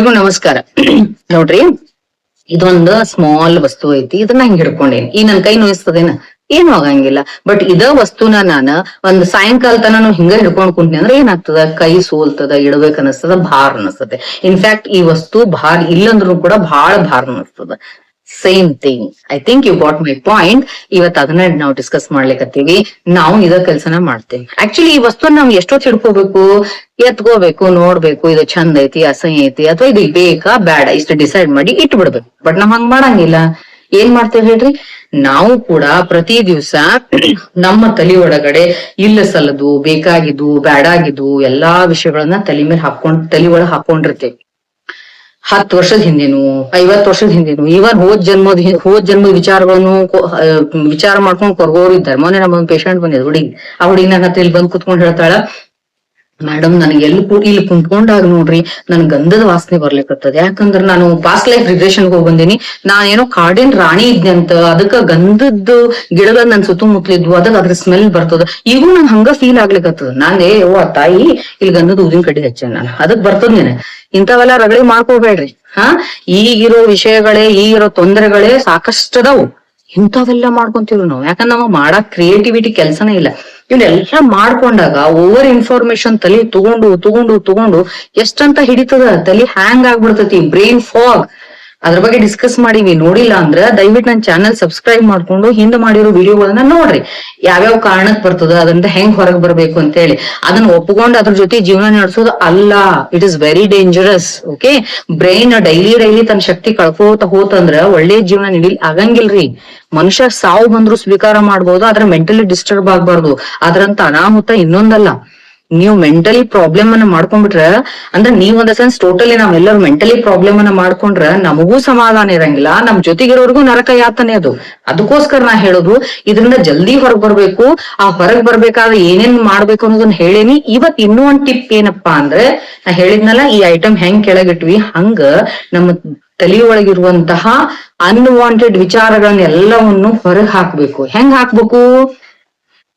ಎಲ್ರಿಗೂ ನಮಸ್ಕಾರ. ನೋಡ್ರಿ, ಇದೊಂದು ಸ್ಮಾಲ್ ವಸ್ತು ಐತಿ. ಇದನ್ನ ಹಿಂಗ್ ಹಿಡ್ಕೊಂಡೇನಿ. ಈ ನನ್ ಕೈ ನೋಯಿಸ್ತದೇನ? ಏನು ಆಗಂಗಿಲ್ಲ. ಬಟ್ ಇದ ವಸ್ತುನ ನಾನ ಒಂದ್ ಸಾಯಂಕಾಲ ತನ ಹಿಂಗ ಹಿಡ್ಕೊಂಡ್ ಕುಂತೀನಿ ಅಂದ್ರೆ ಏನಾಗ್ತದ? ಕೈ ಸೋಲ್ತದ, ಇಡ್ಬೇಕ ಅನಸ್ತದ, ಭಾರ ಅನಸ್ತದೆ. ಇನ್ಫ್ಯಾಕ್ಟ್ ಈ ವಸ್ತು ಭಾರ ಇಲ್ಲಂದ್ರೂ ಕೂಡ ಬಹಳ ಭಾರ ಅನಸ್ತದ. Same thing. I think you got my point. ಇವತ್ ಅದನ್ನ ನಾವು ಡಿಸ್ಕಸ್ ಮಾಡ್ಲಿಕ್ಕತ್ತೀವಿ. ನಾವು ಇದ ಕೆಲ್ಸನ ಮಾಡ್ತೇವೆ. ಆಕ್ಚುಲಿ ಈ ವಸ್ತುನ ನಾವ್ ಎಷ್ಟೊತ್ತು ಹಿಡ್ಕೋಬೇಕು, ಎತ್ಕೋಬೇಕು, ನೋಡ್ಬೇಕು, ಇದು ಚಂದ ಐತಿ, ಅಸಹ್ಯ ಐತಿ, ಅಥವಾ ಇದು ಬೇಕಾ ಬೇಡ ಇಷ್ಟು ಡಿಸೈಡ್ ಮಾಡಿ ಇಟ್ಟು ಬಿಡ್ಬೇಕು. ಬಟ್ ನಾವ್ ಹಂಗ್ ಮಾಡಂಗಿಲ್ಲ. ಏನ್ ಮಾಡ್ತೇವೆ ಹೇಳ್ರಿ? ನಾವು ಕೂಡ ಪ್ರತಿ ದಿವ್ಸ ನಮ್ಮ ತಲೆ ಒಳಗಡೆ ಇಲ್ಲ ಸಲ್ಲದು, ಬೇಕಾಗಿದ್ದು, ಬ್ಯಾಡಾಗಿದ್ದು ಎಲ್ಲಾ ವಿಷಯಗಳನ್ನ ತಲೆ ಮೇಲೆ ತಲೆ ಒಳಗ್ ಹಾಕೊಂಡಿರ್ತೇವೆ. 10 ವರ್ಷದ ಹಿಂದೇನು, 50 ವರ್ಷದ ಹಿಂದೇನು, ಇವನ್ ಹೋದ್ ಜನ್ಮದ ವಿಚಾರಗಳನ್ನು ವಿಚಾರ ಮಾಡ್ಕೊಂಡ್ ಕೊರ್ಗೋರು ಇದ್ದಾರೆ. ಮೊನ್ನೆ ನಮ್ಮೊಂದ್ ಪೇಷಂಟ್ ಬಂದಿದ್ ಹುಡುಗಿ. ಆ ಹುಡುಗಿ ನನ್ನ ಹತ್ರ ಇಲ್ಲಿ ಬಂದ್ ಕುತ್ಕೊಂಡ್ ಹೇಳ್ತಾಳ, ಮೇಡಮ್ ನನಗೆ ಇಲ್ಲಿ ಕುಂತ್ಕೊಂಡಾಗ ನೋಡ್ರಿ ನನ್ ಗಂಧದ ವಾಸನೆ ಬರ್ಲಿಕ್ಕತ್ತದ. ಯಾಕಂದ್ರ ನಾನು ಪಾಸ್ಟ್ ಲೈಫ್ ರಿಗ್ರೆಷನ್ ಹೋಗಿ ಬಂದೀನಿ. ನಾನೇನೋ ಕಾಡಿನ ರಾಣಿ ಇದ್ನೆ ಅಂತ, ಅದಕ್ಕ ಗಂಧದ ಗಿಡಗಳ ನನ್ ಸುತ್ತಮುತ್ತಲಿದ್ವು, ಅದಕ್ಕೆ ಅದ್ರ ಸ್ಮೆಲ್ ಬರ್ತದ. ಈಗೂ ನನ್ ಹಂಗ ಫೀಲ್ ಆಗ್ಲಿಕ್ಕತ್ತದ. ನಾನೇ ಓ ತಾಯಿ ಇಲ್ಲಿ ಗಂಧದ ಊದಿನ ಕಡ್ಡಿ ಹಚ್ಚ ನಾನು ಅದಕ್ ಬರ್ತದ. ನೀನೆ ಇಂಥವೆಲ್ಲ ರಗಳಿ ಮಾಡ್ಕೋಬೇಡ್ರಿ. ಈಗಿರೋ ವಿಷಯಗಳೇ, ಈಗಿರೋ ತೊಂದರೆಗಳೇ ಸಾಕಷ್ಟದವು. ಇಂಥವೆಲ್ಲ ಮಾಡ್ಕೊಂತೀವಿ ನಾವು. ಯಾಕಂದ್ರೆ ನಾವು ಮಾಡಕ್ ಕ್ರಿಯೇಟಿವಿಟಿ ಕೆಲ್ಸನೇ ಇಲ್ಲ. ಇವನ್ನೆಲ್ಲ ಮಾಡ್ಕೊಂಡಾಗ ಓವರ್ ಇನ್ಫಾರ್ಮೇಶನ್ ತಲೆ ತಗೊಂಡು ಎಷ್ಟಂತ ಹಿಡಿತದ, ತಲೆ ಹ್ಯಾಂಗ್ ಆಗ್ಬಿಡ್ತೈತಿ, ಬ್ರೈನ್ ಫಾಗ್. ಅದ್ರ ಬಗ್ಗೆ ಡಿಸ್ಕಸ್ ಮಾಡೀವಿ. ನೋಡಿಲ್ಲ ಅಂದ್ರ ದಯವಿಟ್ಟು ನನ್ನ ಚಾನೆಲ್ ಸಬ್ಸ್ಕ್ರೈಬ್ ಮಾಡ್ಕೊಂಡು ಹಿಂದೆ ಮಾಡಿರೋ ವಿಡಿಯೋಗಳನ್ನ ನೋಡ್ರಿ. ಯಾವ್ಯಾವ ಕಾರಣಕ್ ಬರ್ತದ, ಅದರಿಂದ ಹೆಂಗ್ ಹೊರಗ್ ಬರ್ಬೇಕು ಅಂತ ಹೇಳಿ. ಅದನ್ನ ಒಪ್ಕೊಂಡು ಅದ್ರ ಜೊತೆ ಜೀವನ ನಡೆಸೋದು ಅಲ್ಲ. It is very dangerous. Okay, brain daily ತನ್ನ ಶಕ್ತಿ ಕಳ್ಕೋತ ಹೋತಂದ್ರ ಒಳ್ಳೆ ಜೀವನ ಆಗಂಗಿಲ್ರಿ. ಮನುಷ್ಯ ಸಾವು ಬಂದ್ರು ಸ್ವೀಕಾರ ಮಾಡ್ಬೋದು, ಆದ್ರೆ ಮೆಂಟಲಿ ಡಿಸ್ಟರ್ಬ್ ಆಗ್ಬಾರ್ದು. ಅದ್ರಂತ ಅನಾಹುತ ಇನ್ನೊಂದಲ್ಲ. ನೀವು ಮೆಂಟಲಿ ಪ್ರಾಬ್ಲಮ್ ಅನ್ನ ಮಾಡ್ಕೊಂಡ್ಬಿಟ್ರ, ಅಂದ್ರೆ ನೀವ್ ಒಂದ್ ಸೆನ್ಸ್ ಟೋಟಲಿ ನಾವೆಲ್ಲರೂ ಮೆಂಟಲಿ ಪ್ರಾಬ್ಲಮ್ ಅನ್ನ ಮಾಡ್ಕೊಂಡ್ರ ನಮಗೂ ಸಮಾಧಾನ ಇರಂಗಿಲ್ಲ, ನಮ್ ಜೊತೆಗಿರೋರ್ಗು ನರಕ ಯಾತನೆ ಅದು. ಅದಕ್ಕೋಸ್ಕರ ನಾ ಹೇಳೋದು, ಇದರಿಂದ ಜಲ್ದಿ ಹೊರಗ್ ಬರ್ಬೇಕು. ಆ ಹೊರಗ್ ಬರ್ಬೇಕಾದ್ರೆ ಏನೇನ್ ಮಾಡ್ಬೇಕು ಅನ್ನೋದನ್ನ ಹೇಳೇನಿ. ಇವತ್ ಇನ್ನೂ ಒಂದ್ ಟಿಪ್ ಏನಪ್ಪಾ ಅಂದ್ರೆ, ನಾ ಹೇಳಿದ್ನಲ್ಲ ಈ ಐಟಮ್ ಹೆಂಗ್ ಕೆಳಗಿಟ್ವಿ, ಹಂಗ ನಮ್ಮ ತಲೆಯೊಳಗಿರುವಂತಹ ಅನ್ವಾಂಟೆಡ್ ವಿಚಾರಗಳನ್ನೆಲ್ಲವನ್ನು ಹೊರಗ್ ಹಾಕ್ಬೇಕು. ಹೆಂಗ್ ಹಾಕ್ಬೇಕು?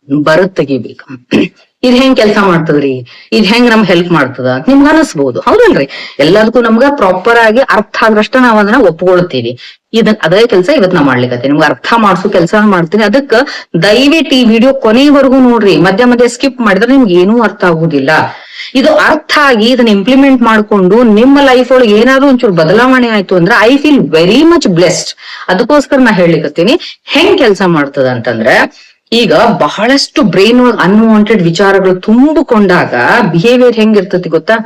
ಬರದ್ ತೆಗಿಬೇಕು. ಇದ್ ಹೆಂಗ್ ಕೆಲ್ಸ ಮಾಡ್ತದ್ರಿ, ಇದ್ ಹೆಂಗ್ ನಮ್ಗ್ ಹೆಲ್ಪ್ ಮಾಡ್ತದ ನಿಮ್ಗ ಅನಸ್ಬಹುದು, ಹೌದಲ್ರಿ? ಎಲ್ಲದಕ್ಕೂ ನಮ್ಗ ಪ್ರಾಪರ್ ಆಗಿ ಅರ್ಥ ಆದ್ರಷ್ಟ ನಾವ್ ಅದನ್ನ ಒಪ್ಕೊಳ್ತೀವಿ. ಅದೇ ಕೆಲ್ಸ ಇವತ್ ನಾ ಮಾಡ್ಲಿಕ್ಕೆ ನಿಮ್ಗೆ ಅರ್ಥ ಮಾಡ್ಸೋ ಕೆಲ್ಸ ಮಾಡ್ತೀನಿ. ಅದಕ್ಕ ದಯವಿಟ್ಟು ಈ ವಿಡಿಯೋ ಕೊನೆವರೆಗೂ ನೋಡ್ರಿ. ಮಧ್ಯ ಸ್ಕಿಪ್ ಮಾಡಿದ್ರೆ ನಿಮ್ಗೆ ಏನೂ ಅರ್ಥ ಆಗುದಿಲ್ಲ. ಇದು ಅರ್ಥ ಆಗಿ ಇದನ್ನ ಇಂಪ್ಲಿಮೆಂಟ್ ಮಾಡ್ಕೊಂಡು ನಿಮ್ಮ ಲೈಫ್ ಒಳಗೆ ಏನಾದ್ರು ಒಂಚೂರು ಬದಲಾವಣೆ ಆಯ್ತು ಅಂದ್ರೆ I feel very much blessed. ಅದಕ್ಕೋಸ್ಕರ ನಾ ಹೇಳಿಕತ್ತೀನಿ ಹೆಂಗ್ ಕೆಲ್ಸ ಮಾಡ್ತದ ಅಂತಂದ್ರೆ, ಈಗ ಬಹಳಷ್ಟು ಬ್ರೈನ್ ಒಳಗ್ ಅನ್ವಾಂಟೆಡ್ ವಿಚಾರಗಳು ತುಂಬಿಕೊಂಡಾಗ ಬಿಹೇವಿಯರ್ ಹೆಂಗಿರ್ತತಿ ಗೊತ್ತಾ?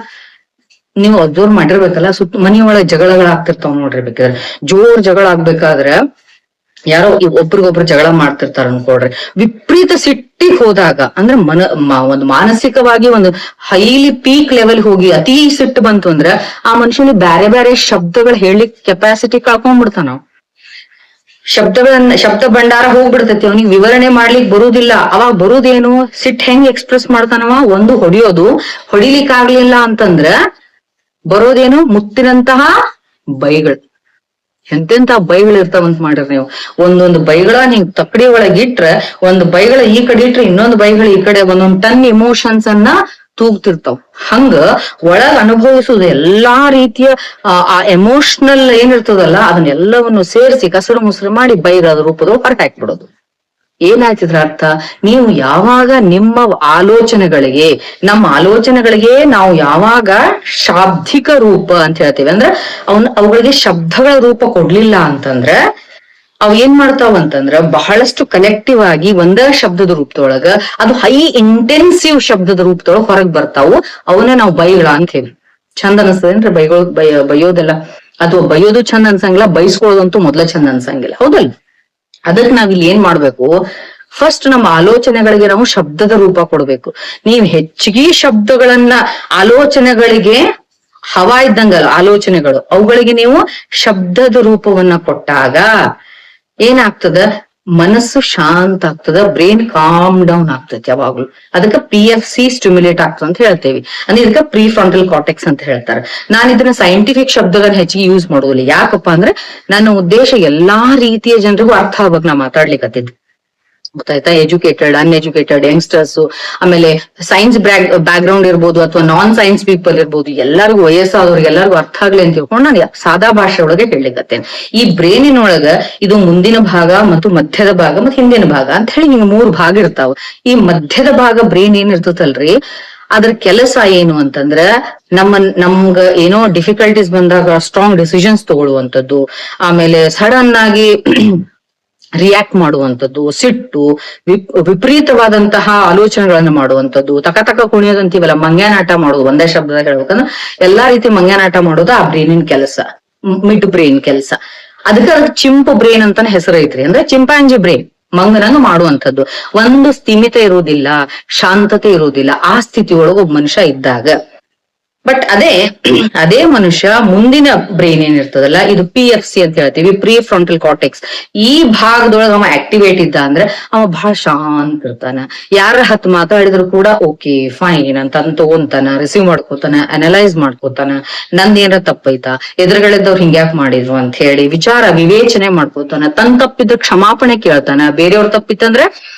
ನೀವು ಅಬ್ಸರ್ವ್ ಮಾಡಿರ್ಬೇಕಲ್ಲ, ಮನೆಯೊಳಗೆ ಜಗಳಗಳಾಗ್ತಿರ್ತಾವ ನೋಡ್ರಿ. ಬೇಕಾದ್ರೆ ಜೋರ್ ಜಗಳ ಆಗ್ಬೇಕಾದ್ರೆ ಯಾರೋ ಒಬ್ರಿಗೊಬ್ರು ಜಗಳ ಮಾಡ್ತಿರ್ತಾರ ಅನ್ಕೊಳ್ರಿ. ವಿಪರೀತ ಸಿಟ್ಟಿಗೆ ಹೋದಾಗ ಅಂದ್ರೆ ಒಂದು ಮಾನಸಿಕವಾಗಿ ಒಂದು ಹೈಲಿ ಪೀಕ್ ಲೆವೆಲ್ ಹೋಗಿ ಅತಿ ಸಿಟ್ಟು ಬಂತು ಅಂದ್ರೆ ಆ ಮನುಷ್ಯನಿಗೆ ಬ್ಯಾರೆ ಬ್ಯಾರೆ ಶಬ್ದಗಳು ಹೇಳಲಿಕ್ಕೆ ಕೆಪಾಸಿಟಿ ಕಳ್ಕೊಂಡ್ಬಿಡ್ತಾನ. ಶಬ್ದ ಭಂಡಾರ ಹೋಗ್ಬಿಡ್ತೈತಿ. ಅವನಿಗೆ ವಿವರಣೆ ಮಾಡ್ಲಿಕ್ ಬರುದಿಲ್ಲ. ಅವಾಗ ಬರುದೇನು? ಸಿಟ್ ಹೆಂಗ್ ಎಕ್ಸ್ಪ್ರೆಸ್ ಮಾಡ್ತಾನವ? ಒಂದು ಹೊಡಿಯೋದು. ಹೊಡಿಲಿಕ್ ಆಗ್ಲಿಲ್ಲ ಅಂತಂದ್ರ ಬರೋದೇನು? ಮುತ್ತಿನಂತಹ ಬೈಗಳು. ಎಂತೆಂತ ಬೈಗಳು ಇರ್ತಾವಂತ ಮಾಡ್ರಿ ನೀವು. ಒಂದೊಂದು ಬೈಗಳ ನೀವ್ ತಕ್ಕಡಿ ಒಳಗೆ ಇಟ್ರ, ಒಂದು ಬೈಗಳ ಈ ಕಡೆ ಇಟ್ರೆ ಇನ್ನೊಂದು ಬೈಗಳ ಈ ಕಡೆ ಒಂದೊಂದ್ ಟನ್ ಇಮೋಷನ್ಸ್ ಅನ್ನ ತೂಗ್ತಿರ್ತಾವ. ಹಂಗ ಒಳಗ್ ಅನುಭವಿಸುದು ಎಲ್ಲಾ ರೀತಿಯ ಆ ಎಮೋಷನಲ್ ಏನಿರ್ತದಲ್ಲ ಅದನ್ನೆಲ್ಲವನ್ನು ಸೇರಿಸಿ ಕಸರು ಮುಸರು ಮಾಡಿ ಬೈರದ ರೂಪದೊಳಗೆ ಹೊರಗೆ ಹಾಕ್ಬಿಡೋದು. ಏನಾಯ್ತಿದ್ರ ಅರ್ಥ? ನೀವು ಯಾವಾಗ ನಿಮ್ಮ ಆಲೋಚನೆಗಳಿಗೆ, ನಮ್ಮ ಆಲೋಚನೆಗಳಿಗೆ ನಾವು ಯಾವಾಗ ಶಾಬ್ದಿಕ ರೂಪ ಅಂತ ಹೇಳ್ತೀವಿ, ಅಂದ್ರೆ ಅವುಗಳಿಗೆ ಶಬ್ದಗಳ ರೂಪ ಕೊಡ್ಲಿಲ್ಲ ಅಂತಂದ್ರೆ ಅವ್ ಏನ್ ಮಾಡ್ತಾವ ಅಂತಂದ್ರ ಬಹಳಷ್ಟು ಕಲೆಕ್ಟಿವ್ ಆಗಿ ಒಂದೇ ಶಬ್ದದ ರೂಪದೊಳಗ, ಅದು ಹೈ ಇಂಟೆನ್ಸಿವ್ ಶಬ್ದದ ರೂಪದೊಳಗ ಹೊರಗ್ ಬರ್ತಾವು. ಅವನ್ನೇ ನಾವು ಬೈಗಳ ಅಂತ ಹೇಳಿ. ಚಂದ ಅನ್ಸ್ತದೇನ್ರಿ ಬೈಯೋದೆಲ್ಲ? ಅಥವಾ ಬೈಯೋದು ಚಂದ ಅನ್ಸಂಗಿಲ್ಲ, ಬೈಸ್ಕೊಳ್ಳೋದಂತೂ ಮೊದ್ಲ ಚಂದ ಅನ್ಸಂಗಿಲ್ಲ, ಹೌದಲ್? ಅದಕ್ಕೆ ನಾವಿಲ್ಲಿ ಏನ್ ಮಾಡ್ಬೇಕು? ಫಸ್ಟ್ ನಮ್ಮ ಆಲೋಚನೆಗಳಿಗೆ ನಾವು ಶಬ್ದದ ರೂಪ ಕೊಡ್ಬೇಕು. ನೀವ್ ಹೆಚ್ಚಿಗೆ ಶಬ್ದಗಳನ್ನ ಆಲೋಚನೆಗಳಿಗೆ ಹವಾ ಇದ್ದಂಗಲ್ಲ ಆಲೋಚನೆಗಳು, ಅವುಗಳಿಗೆ ನೀವು ಶಬ್ದದ ರೂಪವನ್ನ ಕೊಟ್ಟಾಗ ಏನಾಗ್ತದ? ಮನಸ್ಸು ಶಾಂತ ಆಗ್ತದ, ಬ್ರೈನ್ ಕಾಮ್ ಡೌನ್ ಆಗ್ತದೆ ಯಾವಾಗ್ಲೂ. ಅದಕ್ಕೆ PFC ಸ್ಟಿಮ್ಯುಲೇಟ್ ಆಗ್ತದೆ ಅಂತ ಹೇಳ್ತೇವಿ. ಅಂದ್ರೆ ಇದಕ್ಕೆ ಪ್ರೀ ಫ್ರಂಟಲ್ ಕಾರ್ಟೆಕ್ಸ್ ಅಂತ ಹೇಳ್ತಾರೆ. ನಾನು ಇದನ್ನ ಸೈಂಟಿಫಿಕ್ ಶಬ್ದಗಳನ್ನ ಹೆಚ್ಚಿಗೆ ಯೂಸ್ ಮಾಡೋದಿಲ್ಲ. ಯಾಕಪ್ಪ ಅಂದ್ರೆ ನನ್ನ ಉದ್ದೇಶ ಎಲ್ಲಾ ರೀತಿಯ ಜನರಿಗೂ ಅರ್ಥ ಆಗ್ಬೇಕು ನಾ ಮಾತಾಡ್ಲಿಕ್ಕತ್ತಿದ್. ಗೊತ್ತಾಯ್ತಾ? ಎಜುಕೇಟೆಡ್, ಅನ್ಎಜುಕೇಟೆಡ್, ಯಂಗ್ಸ್ಟರ್ಸ್, ಆಮೇಲೆ ಸೈನ್ಸ್ ಬ್ಯಾಕ್ ಗ್ರೌಂಡ್ ಇರ್ಬೋದು ಅಥವಾ ನಾನ್ ಸೈನ್ಸ್ ಪೀಪಲ್ ಇರ್ಬೋದು, ಎಲ್ಲರಿಗೂ ವಯಸ್ಸಾದವ್ರಿಗೆ ಎಲ್ಲರಿಗೂ ಅರ್ಥ ಆಗ್ಲಿ ಅಂತ ತಿಳ್ಕೊಂಡು ನಾನು ಸಾದಾ ಭಾಷೆ ಒಳಗೆ ಹೇಳಿಕತ್ತೇನೆ. ಈ ಬ್ರೇನಿನೊಳಗ ಇದು ಮುಂದಿನ ಭಾಗ ಮತ್ತು ಮಧ್ಯದ ಭಾಗ ಮತ್ತು ಹಿಂದಿನ ಭಾಗ ಅಂತ ಹೇಳಿ ನಿಮ್ಗೆ 3 ಭಾಗ ಇರ್ತಾವ. ಈ ಮಧ್ಯದ ಭಾಗ ಬ್ರೇನ್ ಏನ್ ಇರ್ತದಲ್ರಿ, ಅದ್ರ ಕೆಲಸ ಏನು ಅಂತಂದ್ರ ನಮ್ಗ ಏನೋ ಡಿಫಿಕಲ್ಟೀಸ್ ಬಂದಾಗ ಸ್ಟ್ರಾಂಗ್ ಡಿಸಿಷನ್ಸ್ ತಗೊಳ್ಳುವಂಥದ್ದು, ಆಮೇಲೆ ಸಡನ್ ಆಗಿ ರಿಯಾಕ್ಟ್ ಮಾಡುವಂಥದ್ದು, ಸಿಟ್ಟು, ವಿಪರೀತವಾದಂತಹ ಆಲೋಚನೆಗಳನ್ನ ಮಾಡುವಂಥದ್ದು, ತಕ ಕುಣಿಯೋದಂತೀವಲ್ಲ, ಮಂಗ್ಯಾನಾಟ ಮಾಡೋದು, ಒಂದೇ ಶಬ್ದದಾಗ ಹೇಳ್ಬೇಕಂದ್ರೆ ಎಲ್ಲಾ ರೀತಿ ಮಂಗ್ಯಾನಾಟ ಮಾಡೋದು ಆ ಬ್ರೇನಿನ ಕೆಲಸ, ಮಿಡ್ ಬ್ರೇನ್ ಕೆಲಸ. ಅದಕ್ಕೆ ಚಿಂಪು ಬ್ರೇನ್ ಅಂತಾನೆ ಹೆಸರು ಐತ್ರಿ. ಅಂದ್ರೆ ಚಿಂಪಾಂಜಿ ಬ್ರೇನ್ ಮಂಗನಂಗ ಮಾಡುವಂಥದ್ದು. ಒಂದು ಸ್ಥಿಮಿತ ಇರುವುದಿಲ್ಲ, ಶಾಂತತೆ ಇರುವುದಿಲ್ಲ ಆ ಸ್ಥಿತಿ ಒಳಗ ಒಬ್ಬ ಮನುಷ್ಯ ಇದ್ದಾಗ. ಬಟ್ ಅದೇ ಮನುಷ್ಯ ಮುಂದಿನ ಬ್ರೈನ್ ಏನಿರ್ತದಲ್ಲ, ಇದು PFC ಅಂತ ಹೇಳ್ತೀವಿ, ಪ್ರೀ ಫ್ರಂಟಲ್ ಕಾರ್ಟೆಕ್ಸ್. ಈ ಭಾಗದೊಳಗ ಅವ ಆಕ್ಟಿವೇಟ್ ಇದ್ದ ಅಂದ್ರೆ ಅವ ಬಹಳ ಶಾಂತ ಇರ್ತಾನ. ಯಾರ 10 ಮಾತಾಡಿದ್ರು ಕೂಡ ಓಕೆ ಫೈನ್ ಅಂತ ತಗೊಂತಾನ, ರಿಸೀವ್ ಮಾಡ್ಕೋತಾನ, ಅನಲೈಸ್ ಮಾಡ್ಕೋತಾನ, ನಂದೇನ್ರ ತಪ್ಪೈತಾ, ಎದುರುಗಳಿದ್ದವ್ರು ಹಿಂಗ್ಯಾಕ್ ಮಾಡಿದ್ರು ಅಂತ ಹೇಳಿ ವಿವೇಚನೆ ಮಾಡ್ಕೋತಾನ, ತನ್ ತಪ್ಪಿದ್ರೆ ಕ್ಷಮಾಪಣೆ ಕೇಳ್ತಾನ, ಬೇರೆಯವ್ರ ತಪ್ಪಿತ್ತಂದ್ರೆ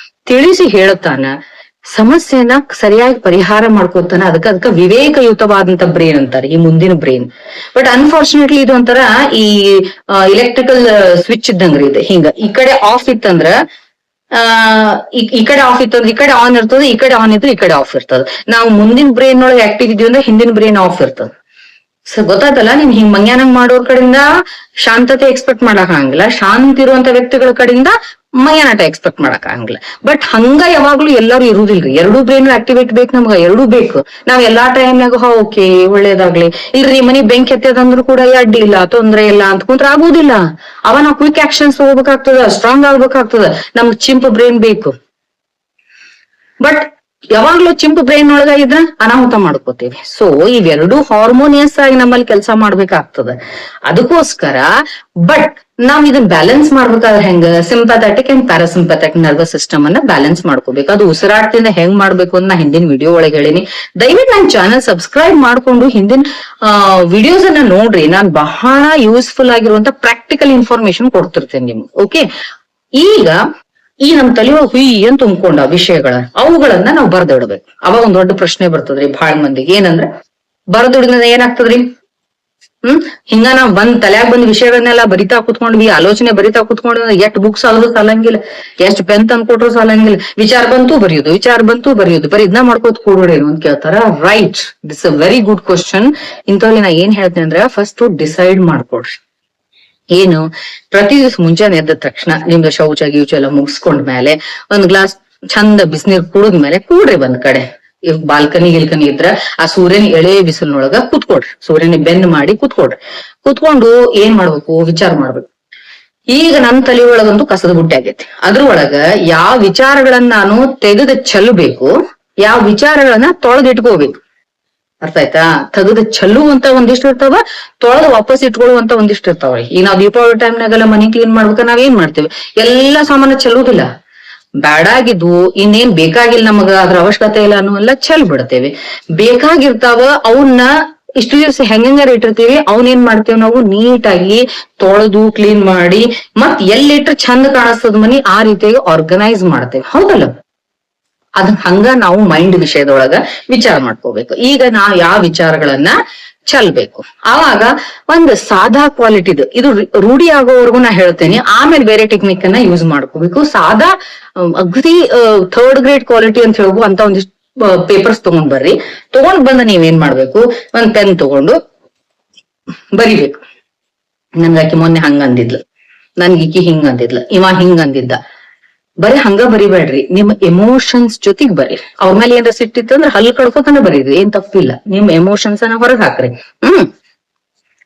ತಿಳಿಸಿ ಹೇಳ್ತಾನ, ಸಮಸ್ಯೆನ ಸರಿಯಾಗಿ ಪರಿಹಾರ ಮಾಡ್ಕೋತಾನ. ಅದಕ್ಕ ವಿವೇಕಯುತವಾದಂತ ಬ್ರೇನ್ ಅಂತಾರೆ ಈ ಮುಂದಿನ ಬ್ರೇನ್. ಬಟ್ ಅನ್ಫಾರ್ಚುನೇಟ್ಲಿ ಇದು ಒಂಥರ ಈ ಇಲೆಕ್ಟ್ರಿಕಲ್ ಸ್ವಿಚ್ ಇದ್ದಂಗ್ರಿ ಇದೆ. ಹಿಂಗ ಈ ಕಡೆ ಆಫ್ ಇತ್ತಂದ್ರ ಈ ಕಡೆ ಆಫ್ ಇತ್ತಂದ್ರೆ ಈ ಕಡೆ ಆನ್ ಇರ್ತದೆ, ಈ ಕಡೆ ಆನ್ ಇದ್ರೆ ಈ ಕಡೆ ಆಫ್ ಇರ್ತದೆ. ನಾವು ಮುಂದಿನ ಬ್ರೇನ್ ಒಳಗೆ ಆಕ್ಟಿವ್ ಇದೀವಿ ಅಂದ್ರೆ ಹಿಂದಿನ ಬ್ರೇನ್ ಆಫ್ ಇರ್ತದೆ. ಸೊ ಗೊತ್ತಾಯ್ತಲ್ಲ, ನಿಮ್ ಹಿಂಗ್ ಮಂಗ್ಯಾನಂಗ್ ಮಾಡೋರ್ ಕಡೆಯಿಂದ ಶಾಂತತೆ ಎಕ್ಸ್ಪೆಕ್ಟ್ ಮಾಡಕ್ ಆಗಂಗಿಲ್ಲ, ಶಾಂತಿ ಇರುವಂತ ವ್ಯಕ್ತಿಗಳ ಕಡೆಯಿಂದ ಮಂಗ್ಯಾನಾಟ ಎಕ್ಸ್ಪೆಕ್ಟ್ ಮಾಡಕ್ ಆಗಂಗಿಲ್ಲ. ಬಟ್ ಹಂಗ ಯಾವಾಗ್ಲೂ ಎಲ್ಲರೂ ಇರುದಿಲ್ರಿ. 2 ಬ್ರೇನ್ ಆಕ್ಟಿವೇಟ್ ಬೇಕು ನಮ್ಗ, 2 ಬೇಕು. ನಾವ್ ಎಲ್ಲಾ ಟೈಮ್ನಾಗ ಓಕೆ ಒಳ್ಳೇದಾಗ್ಲಿ, ಇಲ್ರಿ ಮನಿ ಬೆಂಕಿ ಎತ್ತದಂದ್ರು ಕೂಡ ಅಡ್ಡಿ ಇಲ್ಲ, ತೊಂದ್ರೆ ಇಲ್ಲ ಅಂತ ಕುಂತ್ರ ಆಗುದಿಲ್ಲ. ಅವ ನಾವು ಕ್ವಿಕ್ ಆಕ್ಷನ್ಸ್ ಹೋಗ್ಬೇಕಾಗ್ತದ, ಸ್ಟ್ರಾಂಗ್ ಆಗ್ಬೇಕಾಗ್ತದ. ನಮ್ಗ್ ಚಿಂಪ್ ಬ್ರೇನ್ ಬೇಕು. ಬಟ್ ಯಾವಾಗ್ಲೂ ಚಿಂಪು ಬ್ರೈನ್ ಒಳಗ ಇದ್ರ ಅನಾಹುತ ಮಾಡ್ಕೋತೀವಿ. ಸೊ ಇವೆರಡು ಹಾರ್ಮೋನಿಯಸ್ ಆಗಿ ನಮ್ಮಲ್ಲಿ ಕೆಲಸ ಮಾಡ್ಬೇಕಾಗ್ತದ. ಅದಕ್ಕೋಸ್ಕರ ಬಟ್ ನಾವ್ ಇದನ್ನ ಬ್ಯಾಲೆನ್ಸ್ ಮಾಡ್ಬೇಕಾದ್ರೆ ಹೆಂಗ, sympathetic and parasympathetic nervous system ಅನ್ನ ಬ್ಯಾಲೆನ್ಸ್ ಮಾಡ್ಕೋಬೇಕು. ಅದು ಉಸಿರಾಟದಿಂದ ಹೆಂಗ್ ಮಾಡ್ಬೇಕು ಅಂತ ನಾ ಹಿಂದಿನ ವಿಡಿಯೋ ಒಳಗೆ ಹೇಳಿನಿ. ದಯವಿಟ್ಟು ನನ್ನ ಚಾನಲ್ ಸಬ್ಸ್ಕ್ರೈಬ್ ಮಾಡ್ಕೊಂಡು ಹಿಂದಿನ ವಿಡಿಯೋಸ್ ಅನ್ನ ನೋಡ್ರಿ. ನಾನ್ ಬಹಳ ಯೂಸ್ಫುಲ್ ಆಗಿರುವಂತ ಪ್ರಾಕ್ಟಿಕಲ್ ಇನ್ಫಾರ್ಮೇಶನ್ ಕೊಡ್ತಿರ್ತೇನೆ ನಿಮ್ಗೆ. ಓಕೆ, ಈಗ ಈ ನಮ್ ತಲೆಯೊಳಗೆ ಹುಯಿ ಅಂತ ತುಂಬಿಕೊಂಡ ಅವುಗಳನ್ನ ನಾವು ಬರ್ದಿಡ್ಬೇಕು. ಅವಾಗ ಒಂದ್ ದೊಡ್ಡ ಪ್ರಶ್ನೆ ಬರ್ತದ್ರಿ ಬಹಳ ಮಂದಿಗೆ, ಏನಂದ್ರೆ ಬರ್ದಿಡಿದ ಏನಾಗ್ತದ್ರಿ, ಹಿಂಗ ನಾವ್ ತಲ್ಯಾಗ ಬಂದ್ ವಿಷಯಗಳನ್ನೆಲ್ಲ ಬರಿತಾ ಕುತ್ಕೊಂಡ್ವಿ, ಆಲೋಚನೆ ಬರಿತಾ ಕುತ್ಕೊಂಡ್ವಿ, ಎಷ್ಟ್ ಬುಕ್ಸ್ ಆದ್ರೂ ಸಾಲಂಗಿಲ್ಲ, ಎಷ್ಟ್ ಪೆನ್ ತಂದ್ ಕೊಟ್ರು ಸಾಲಂಗಿಲ್ಲ, ವಿಚಾರ ಬಂತು ಬರೆಯೋದು, ಬರೀ ಇದನ್ನ ಮಾಡ್ಕೋತ ಕೂಡೋಡೇನು ಅಂತ ಕೇಳ್ತಾರ. Right, this a very good question. ಇಂಥವ್ರಿಗೆ ನಾ ಏನ್ ಹೇಳ್ತೇನೆ ಅಂದ್ರೆ, ಫಸ್ಟ್ ಡಿಸೈಡ್ ಮಾಡ್ಕೊಡ್ರಿ. ಏನು, ಪ್ರತಿ ದಿವಸ ಮುಂಜಾನೆ ಎದ್ದ ತಕ್ಷಣ ನಿಮ್ದು ಶೌಚ ಗೀಚ ಎಲ್ಲ ಮುಗಿಸ್ಕೊಂಡ್ಮೇಲೆ ಒಂದ್ ಗ್ಲಾಸ್ ಚಂದ ಬಿಸಿನೀರ್ ಕುಡಿದ್ಮೇಲೆ ಕೂಡ್ರಿ ಒಂದ್ ಕಡೆ. ಬಾಲ್ಕನಿ ಗಿಲ್ಕನಿ ಇದ್ರ ಆ ಸೂರ್ಯನ ಎಳೆ ಬಿಸಿಲಿನೊಳಗ ಕೂತ್ಕೊಡ್ರಿ, ಸೂರ್ಯನ ಬೆಂದ್ ಮಾಡಿ ಕೂತ್ಕೊಂಡು ಏನ್ ಮಾಡ್ಬೇಕು, ವಿಚಾರ ಮಾಡ್ಬೇಕು. ಈಗ ನನ್ನ ತಲೆ ಒಳಗಂತೂ ಕಸದ ಬುಟ್ಟಿ ಆಗೈತಿ. ಅದ್ರೊಳಗ ಯಾವ ವಿಚಾರಗಳನ್ನ ನಾನು ತೆಗೆದು ಚೆಲ್ಲಬೇಕು, ಯಾವ ವಿಚಾರಗಳನ್ನ ತೊಳೆದಿಟ್ಕೋಬೇಕು. ಅರ್ಥ ಆಯ್ತಾ? ತೆಗೆದು ಚೆಲ್ಲುವಂತ ಒಂದಿಷ್ಟು ಇರ್ತಾವ, ತೊಳೆದು ವಾಪಸ್ ಇಟ್ಕೊಳ್ಳುವಂತ ಒಂದಿಷ್ಟು ಇರ್ತಾವ್ರಿ. ಈಗ ನಾವ್ ದೀಪಾವಳಿ ಟೈಮ್ನಾಗೆಲ್ಲ ಮನಿ ಕ್ಲೀನ್ ಮಾಡ್ಬೇಕ ನಾವ್ ಏನ್ ಮಾಡ್ತೇವೆ, ಎಲ್ಲಾ ಸಾಮಾನು ಚೆಲ್ಲುದಿಲ್ಲ. ಬ್ಯಾಡಾಗಿದ್ವು, ಇನ್ನೇನ್ ಬೇಕಾಗಿಲ್ಲ ನಮಗ, ಅದ್ರ ಅವಶ್ಯಕತೆ ಇಲ್ಲ ಅನ್ನೋಲ್ಲ ಚೆಲ್ ಬಿಡ್ತೇವೆ. ಬೇಕಾಗಿರ್ತಾವ ಅವನ್ನ ಇಷ್ಟು ದಿವಸ ಹೆಂಗಾರ ಇಟ್ಟಿರ್ತೀವಿ, ಅವನೇನ್ ಮಾಡ್ತೇವೆ ನಾವು ನೀಟಾಗಿ ತೊಳೆದು ಕ್ಲೀನ್ ಮಾಡಿ ಮತ್ ಎಲ್ಲಿಟ್ರೆ ಚಂದ ಕಾಣಿಸ್ತದ ಮನಿ ಆ ರೀತಿಯಾಗಿ ಆರ್ಗನೈಸ್ ಮಾಡ್ತೇವೆ. ಹೌದಲ್ಲ? ಅದ್ ಹಂಗ ನಾವು ಮೈಂಡ್ ವಿಷಯದೊಳಗ ವಿಚಾರ ಮಾಡ್ಕೋಬೇಕು. ಈಗ ನಾವ್ ಯಾವ ವಿಚಾರಗಳನ್ನ ಚೆಲ್ಬೇಕು, ಆವಾಗ ಒಂದ್ ಸಾದಾ ಕ್ವಾಲಿಟಿದು ಇದು ರೂಢಿ ಆಗೋವರೆಗೂ ನಾ ಹೇಳ್ತೇನೆ. ಆಮೇಲೆ ಬೇರೆ ಟೆಕ್ನಿಕ್ ಅನ್ನ ಯೂಸ್ ಮಾಡ್ಕೋಬೇಕು. ಸಾದಾ ಅಗದಿ 3rd ಗ್ರೇಡ್ ಕ್ವಾಲಿಟಿ ಅಂತ ಹೇಳುವ ಅಂತ ಒಂದಿಷ್ಟು ಪೇಪರ್ಸ್ ತಗೊಂಡ್ ಬರ್ರಿ. ತಗೊಂಡ್ ಬಂದ ನೀವೇನ್ ಮಾಡ್ಬೇಕು, ಒಂದ್ ಪೆನ್ ತಗೊಂಡು ಬರಿಬೇಕು. ನನ್ಗಾಕಿ ಮೊನ್ನೆ ಹಂಗ ಅಂದಿದ್ಲು, ನನ್ಗಿಕ್ಕಿ ಹಿಂಗ ಅಂದಿದ್ಲ, ಇವ ಹಿಂಗ ಅಂದಿದ್ದ. ಬರೀ ಹಂಗ ಬರಿಬೇಡ್ರಿ, ನಿಮ್ ಎಮೋಷನ್ಸ್ ಜೊತೆಗ್ ಬರೀ. ಅವ್ರ ಮೇಲೆ ಏನಾರ ಸಿಟ್ಟಿತ್ತು ಅಂದ್ರೆ ಹಲ್ಲು ಕಡ್ಕೋತಾನೆ ಬರೀರಿ, ಏನ್ ತಪ್ಪಿಲ್ಲ. ನಿಮ್ ಎಮೋಷನ್ಸ್ ಅನ್ನ ಹೊರಗೆ ಹಾಕ್ರಿ.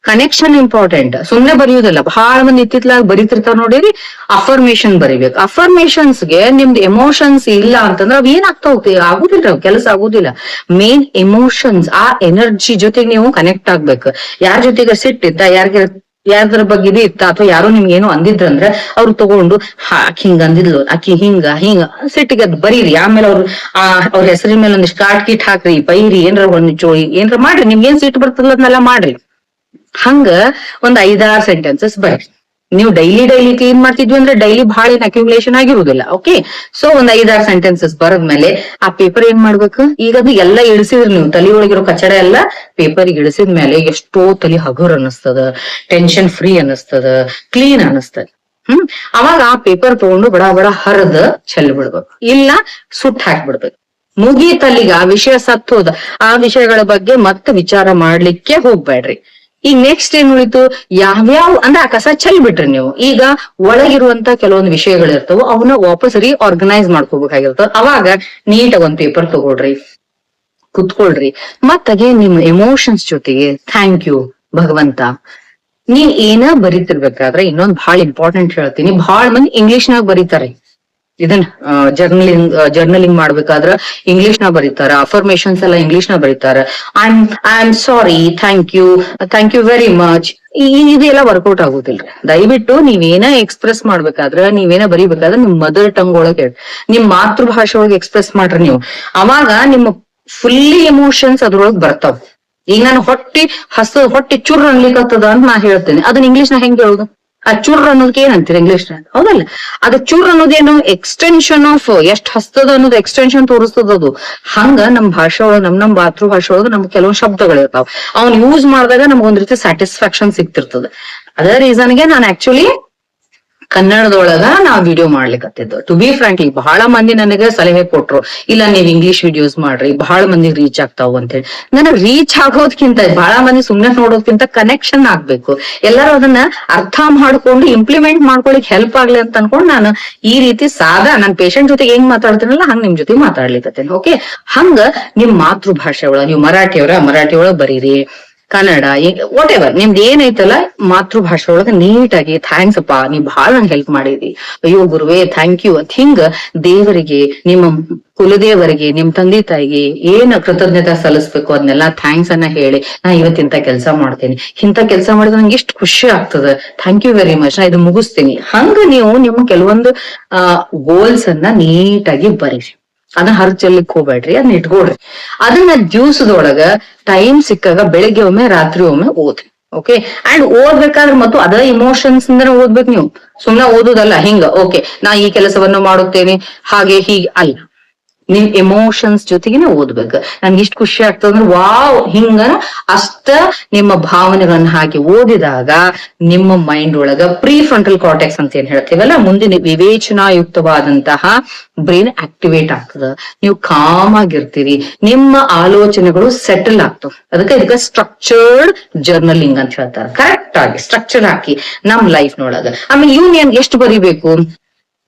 ಕನೆಕ್ಷನ್ ಇಂಪಾರ್ಟೆಂಟ್, ಸುಮ್ನೆ ಬರೆಯುವುದಿಲ್ಲ. ಬಹಳ ಮಂದಿ ಇತ್ತಿತ್ಲಾಗ ಬರೀತಿರ್ತಾವ ನೋಡಿರಿ, ಅಫರ್ಮೇಶನ್ ಬರಿಬೇಕು. ಅಫರ್ಮೇಶನ್ಸ್ಗೆ ನಿಮ್ದು ಎಮೋಷನ್ಸ್ ಇಲ್ಲ ಅಂತಂದ್ರೆ ಅವ್ ಏನಾಗ್ತಾವ, ಆಗುದಿಲ್ಲ, ಕೆಲಸ ಆಗುದಿಲ್ಲ. ಮೇನ್ ಎಮೋಷನ್ಸ್, ಆ ಎನರ್ಜಿ ಜೊತೆಗೆ ನೀವು ಕನೆಕ್ಟ್ ಆಗ್ಬೇಕು. ಯಾರ ಜೊತೆಗೆ ಸಿಟ್ಟಿತ್ತ, ಯಾರ್ದ್ರ ಬಗ್ಗೆ ಇದು ಇತ್ತ, ಅಥವಾ ಯಾರೋ ನಿಮ್ಗೆ ಏನೋ ಅಂದಿದ್ರಂದ್ರ ಅವ್ರು ತಗೊಂಡು ಆಕಿ ಹಿಂಗ ಅಂದಿದ್ಲು, ಆಕಿ ಹಿಂಗ ಸಿಟ್ಟಿಗೆ ಅದ್ ಬರೀರಿ. ಆಮೇಲೆ ಅವ್ರ ಹೆಸರಿನ ಮೇಲೆ ಒಂದಿಷ್ಟು ಕಾಟ್ ಕೀಟ್ ಹಾಕ್ರಿ, ಬೈರಿ, ಏನ್ರ ಒಂದ್ ಚೋಳಿ ಏನ್ರ ಮಾಡ್ರಿ. ನಿಮ್ಗೆ ಏನ್ ಸಿಟ್ಟು ಬರ್ತದ ಅದನ್ನೆಲ್ಲ ಮಾಡ್ರಿ. ಹಂಗ ಒಂದ್ 5-6 ಸೆಂಟೆನ್ಸಸ್ ಬರ್ರಿ. ನೀವು ಡೈಲಿ ಕ್ಲೀನ್ ಮಾಡ್ತಿದ್ವಿ ಅಂದ್ರೆ ಡೈಲಿ ಬಹಳ ಏನ್ ಅಕ್ಯುಮುಲೇಷನ್ ಆಗಿರುವುದಿಲ್ಲ. ಓಕೆ, ಸೊ ಒಂದ್ 5-6 ಸೆಂಟೆನ್ಸಸ್ ಬರದ್ಮೇಲೆ ಆ ಪೇಪರ್ ಏನ್ ಮಾಡ್ಬೇಕು, ಈಗ ಅದು ಎಲ್ಲ ಇಳಿಸಿದ್ರಿ ನೀವು ತಲೆ ಒಳಗಿರೋ ಕಚಡ ಎಲ್ಲ ಪೇಪರ್ ಇಳಿಸಿದ್ಮೇಲೆ ಎಷ್ಟೋ ತಲೆ ಹಗುರ್ ಅನಿಸ್ತದ, ಟೆನ್ಷನ್ ಫ್ರೀ ಅನಿಸ್ತದ, ಕ್ಲೀನ್ ಅನಿಸ್ತದ. ಅವಾಗ ಆ ಪೇಪರ್ ತಗೊಂಡು ಬಡ ಬಡ ಹರಿದ ಚೆಲ್ ಬಿಡ್ಬೇಕು, ಇಲ್ಲ ಸುಟ್ ಹಾಕ್ಬಿಡ್ಬೇಕು. ಮುಗೀತಲ್ಲಿಗ ಆ ವಿಷಯ ಸತ್ತೋದ. ಆ ವಿಷಯಗಳ ಬಗ್ಗೆ ಮತ್ತೆ ವಿಚಾರ ಮಾಡ್ಲಿಕ್ಕೆ ಹೋಗ್ಬೇಡ್ರಿ. ಈಗ ನೆಕ್ಸ್ಟ್ ಏನ್ ಉಳಿತು, ಯಾವ್ಯಾವ ಅಂದ್ರೆ ಆ ಕಸ ಚೆಲ್ ಬಿಟ್ರಿ ನೀವು. ಈಗ ಒಳಗಿರುವಂತ ಕೆಲವೊಂದು ವಿಷಯಗಳಿರ್ತಾವ, ಅವನ್ನ ವಾಪಸ್ ಆರ್ಗನೈಸ್ ಮಾಡ್ಕೋಬೇಕಾಗಿರ್ತವ. ಅವಾಗ ನೀಟಾಗಿ ಒಂದ್ ಪೇಪರ್ ತಗೊಳ್ರಿ, ಕುತ್ಕೊಳ್ರಿ, ಮತ್ತಾಗೆ ನಿಮ್ ಎಮೋಷನ್ಸ್ ಜೊತೆಗೆ ಥ್ಯಾಂಕ್ ಯು ಭಗವಂತ. ನೀವ್ ಏನ ಬರೀತಿರ್ಬೇಕಾದ್ರೆ ಇನ್ನೊಂದ್ ಬಹಳ ಇಂಪಾರ್ಟೆಂಟ್ ಹೇಳ್ತೀನಿ, ಬಹಳ ಮಂದಿ ಇಂಗ್ಲಿಷ್ ನಾಗ ಬರೀತಾರೆ ಇದನ್ನ. ಜರ್ನಲಿಂಗ್ ಮಾಡ್ಬೇಕಾದ್ರ ಇಂಗ್ಲಿಷ್ ನ ಬರೀತಾರ, ಅಫರ್ಮೇಶನ್ಸ್ ಎಲ್ಲ ಇಂಗ್ಲಿಷ್ ನ ಬರೀತಾರ. I am sorry, thank you very much. ಇದೆಲ್ಲ ವರ್ಕೌಟ್ ಆಗುದಿಲ್ರಿ. ದಯವಿಟ್ಟು ನೀವೇನ ಎಕ್ಸ್ಪ್ರೆಸ್ ಮಾಡ್ಬೇಕಾದ್ರ, ನೀವೇನ ಬರೀಬೇಕಾದ್ರೆ ನಿಮ್ ಮದರ್ ಟಂಗ್ ಒಳಗೆ, ನಿಮ್ ಮಾತೃಭಾಷೆ ಒಳಗೆ ಎಕ್ಸ್ಪ್ರೆಸ್ ಮಾಡ್ರಿ ನೀವು. ಅವಾಗ ನಿಮ್ಮ ಫುಲ್ಲಿ ಎಮೋಷನ್ಸ್ ಅದ್ರೊಳಗ್ ಬರ್ತಾವ. ಈಗ ನಾನು ಹೊಟ್ಟಿ ಚುರ್ ಅನ್ಲಿಕ್ಕತ್ತದ ಅಂತ ನಾ ಹೇಳ್ತೇನೆ, ಅದನ್ನ ಇಂಗ್ಲಿಷ್ ನ ಹೆಂಗ್ ಹೇಳುದು? ಆ ಚುರ್ ಅನ್ನೋದಕ್ಕೆ ಏನಂತೀರಿ ಇಂಗ್ಲಿಷ್ ನ? ಹೌದಲ್ಲ, ಅದು ಚುರ್ ಅನ್ನೋದೇನು ಎಕ್ಸ್ಟೆನ್ಷನ್ ಆಫ್ ಎಷ್ಟ್ ಹಸ್ತದ ಅನ್ನೋದು ಎಕ್ಸ್ಟೆನ್ಷನ್ ತೋರಿಸ್ತದ ಅದು. ಹಂಗ ನಮ್ ಭಾಷೆ ಒಳಗ, ನಮ್ ಮಾತೃಭಾಷೆ ಒಳಗ ನಮ್ಗೆ ಕೆಲವೊಂದು ಶಬ್ದಗಳಿರ್ತಾವ, ಅವ್ನ್ ಯೂಸ್ ಮಾಡಿದಾಗ ನಮ್ಗೊಂದ್ ರೀತಿ ಸ್ಯಾಟಿಸ್ಫ್ಯಾಕ್ಷನ್ ಸಿಗ್ತಿರ್ತದ. ಅದೇ ರೀಸನ್ಗೆ ನಾನು ಆಕ್ಚುಲಿ ಕನ್ನಡದೊಳಗ ನಾವ್ ವಿಡಿಯೋ ಮಾಡ್ಲಿಕ್ಕತ್ತಿದ್ದು. ಟು ಬಿ ಫ್ರಾಂಕ್ಲಿ ಬಹಳ ಮಂದಿ ನನಗೆ ಸಲಹೆ ಕೊಟ್ರು, ಇಲ್ಲ ನೀವ್ ಇಂಗ್ಲಿಷ್ ವಿಡಿಯೋಸ್ ಮಾಡ್ರಿ, ಬಹಳ ಮಂದಿ ರೀಚ್ ಆಗ್ತಾವ ಅಂತೇಳಿ. ನನಗ್ ರೀಚ್ ಆಗೋದ್ಕಿಂತ, ಬಹಳ ಮಂದಿ ಸುಮ್ನೆ ನೋಡೋದ್ಕಿಂತ ಕನೆಕ್ಷನ್ ಆಗ್ಬೇಕು, ಎಲ್ಲರೂ ಅದನ್ನ ಅರ್ಥ ಮಾಡ್ಕೊಂಡು ಇಂಪ್ಲಿಮೆಂಟ್ ಮಾಡ್ಕೊಳಿಕ್ ಹೆಲ್ಪ್ ಆಗ್ಲಿ ಅಂತ ಅನ್ಕೊಂಡ್ ನಾನು ಈ ರೀತಿ ಸಾದಾ ನನ್ ಪೇಷಂಟ್ ಜೊತೆಗೆ ಹೆಂಗ್ ಮಾತಾಡ್ತೀನಲ್ಲ ಹಂಗ್ ನಿಮ್ ಜೊತೆ ಮಾತಾಡ್ಲಿಕ್ಕತ್ತೇನೆ. ಓಕೆ, ಹಂಗ ನಿಮ್ ಮಾತೃಭಾಷೆ ಒಳಗ, ನೀವು ಮರಾಠಿ ಒಳಗ ಬರೀರಿ, ಕನ್ನಡ, ವಾಟ್ ಎವರ್ ನಿಮ್ದು ಏನೈತಲ್ಲ ಮಾತೃಭಾಷೆ ಒಳಗ ನೀಟಾಗಿ ಥ್ಯಾಂಕ್ಸ್ ಅಪ್ಪ, ನೀವ್ ಬಹಳ ನಂಗೆ ಹೆಲ್ಪ್ ಮಾಡಿದಿ, ಅಯ್ಯೋ ಗುರುವೇ ಥ್ಯಾಂಕ್ ಯು ಅಂತ ಹಿಂಗ ದೇವರಿಗೆ, ನಿಮ್ಮ ಕುಲದೇವರಿಗೆ, ನಿಮ್ ತಂದೆ ತಾಯಿಗೆ ಏನ್ ಕೃತಜ್ಞತೆ ಸಲ್ಲಿಸ್ಬೇಕು ಅದನ್ನೆಲ್ಲ ಥ್ಯಾಂಕ್ಸ್ ಅನ್ನ ಹೇಳಿ, ನಾ ಇವತ್ತಿಂತ ಕೆಲಸ ಮಾಡ್ತೇನೆ, ಇಂಥ ಕೆಲಸ ಮಾಡಿದ್ರೆ ನಂಗೆ ಎಷ್ಟು ಖುಷಿ ಆಗ್ತದ, ಥ್ಯಾಂಕ್ ಯು ವೆರಿ ಮಚ್, ನಾ ಇದು ಮುಗಿಸ್ತೀನಿ. ಹಂಗ ನೀವು ನಿಮ್ಮ ಕೆಲವೊಂದು ಗೋಲ್ಸ್ ಅನ್ನ ನೀಟಾಗಿ ಬರೀರಿ. ಅದನ್ನ ಹರ್ಚಲ್ಲಿಕ್ ಹೋಗ್ಬೇಡ್ರಿ, ಅದನ್ನ ಇಟ್ಕೊಳ್ರಿ. ಅದನ್ನ ದಿವ್ಸದೊಳಗ ಟೈಮ್ ಸಿಕ್ಕಾಗ ಬೆಳಿಗ್ಗೆ ಒಮ್ಮೆ ರಾತ್ರಿ ಒಮ್ಮೆ ಓದ್ರಿ. ಓಕೆ, ಅಂಡ್ ಓದ್ಬೇಕಾದ್ರೆ ಮತ್ತು ಅದ ಇಮೋಷನ್ಸ್ ಇಂದನೇ ಓದ್ಬೇಕು ನೀವು, ಸುಮ್ನೆ ಓದುದಲ್ಲ ಹಿಂಗ ಓಕೆ ನಾ ಈ ಕೆಲಸವನ್ನು ಮಾಡುತ್ತೇನೆ ಹಾಗೆ ಹೀಗೆ ಅಲ್ಲ. ನಿಮ್ ಎಮೋಷನ್ಸ್ ಜೊತೆಗೇನೆ ಓದ್ಬೇಕು. ನನ್ಗೆ ಇಷ್ಟ ಖುಷಿ ಆಗ್ತದಂದ್ರೆ ವಾವ್, ಹಿಂಗ ಅಷ್ಟ ನಿಮ್ಮ ಭಾವನೆಗಳನ್ನ ಹಾಕಿ ಓದಿದಾಗ ನಿಮ್ಮ ಮೈಂಡ್ ಒಳಗ ಪ್ರೀ ಫ್ರಂಟಲ್ ಕಾರ್ಟೆಕ್ಸ್ ಅಂತ ಏನ್ ಹೇಳ್ತೀವಲ್ಲ, ಮುಂದಿನ ವಿವೇಚನಾಯುಕ್ತವಾದಂತಹ ಬ್ರೈನ್ ಆಕ್ಟಿವೇಟ್ ಆಗ್ತದ. ನೀವು ಕಾಮ್ ಆಗಿರ್ತೀರಿ, ನಿಮ್ಮ ಆಲೋಚನೆಗಳು ಸೆಟಲ್ ಆಗ್ತವೆ. ಇದಕ್ಕೆ ಸ್ಟ್ರಕ್ಚರ್ಡ್ ಜರ್ನಲಿಂಗ್ ಅಂತ ಹೇಳ್ತಾರೆ. ಕರೆಕ್ಟ್ ಆಗಿ ಸ್ಟ್ರಕ್ಚರ್ ಹಾಕಿ ನಮ್ ಲೈಫ್ ನೊಳಗ. ಆಮೇಲೆ ಇವ್ನ್ ಎಷ್ಟು ಬರಿಬೇಕು,